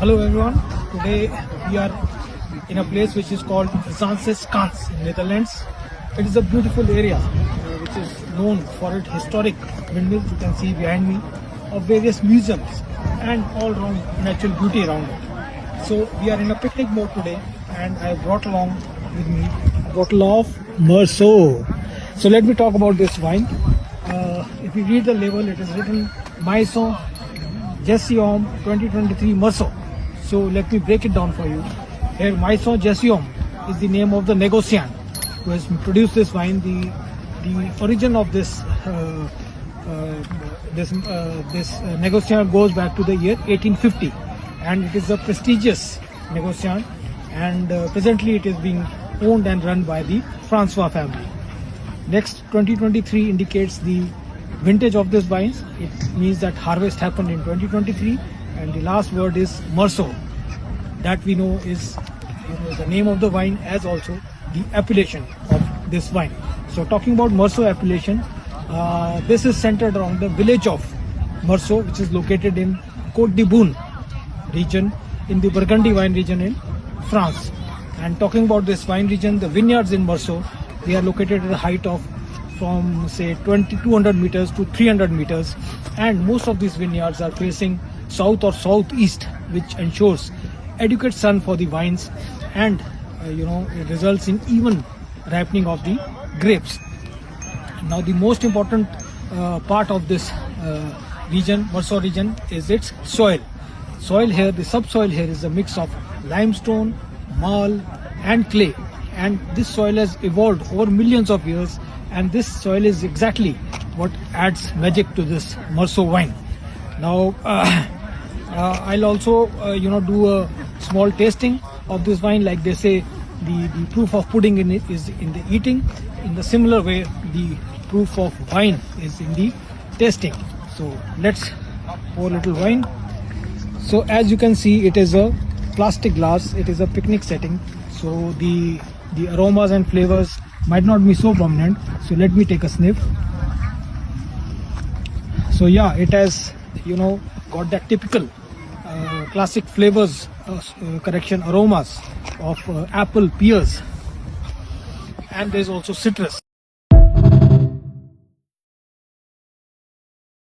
Hello everyone. Today we are in a place which is called Zanskans in Netherlands. It is a beautiful area which is known for its historic windmills. You can see behind me of various museums and all around natural beauty around it. So we are in a picnic mode today, and I brought along with me a bottle of Meursault. So let me talk about this wine. If you read the label, it is written Maison Gession 2023 Meursault. So let me break it down for you. Here, Maison Gession is the name of the negociant who has produced this wine. The origin of this negociant goes back to the year 1850, and it is a prestigious negociant. And presently, it is being owned and run by the Francois family. Next, 2023 indicates the vintage of this wines. It means that harvest happened in 2023, and the last word is Meursault. That we know is the name of the wine, as also the appellation of this wine. So talking about Meursault appellation, this is centered around the village of Meursault, which is located in Côte de Beaune region in the Burgundy wine region in France. And talking about this wine region, the vineyards in Meursault, they are located at a height of from say 200 meters to 300 meters, and most of these vineyards are facing south or southeast, which ensures adequate sun for the vines, and it results in even ripening of the grapes. Now the most important part of this region, Meursault region, is its soil. Soil here, the subsoil here is a mix of limestone, marl and clay, and this soil has evolved over millions of years, and this soil is exactly what adds magic to this Meursault wine. Now I'll also do a small tasting of this wine. Like they say, the proof of pudding in it is in the eating. In the similar way, the proof of wine is in the tasting. So let's pour a little wine. So as you can see, it is a plastic glass. It is a picnic setting, so the aromas and flavors might not be so prominent. So let me take a sniff. So yeah, it has got that typical classic flavors, aromas of apple, pears, and there's also citrus.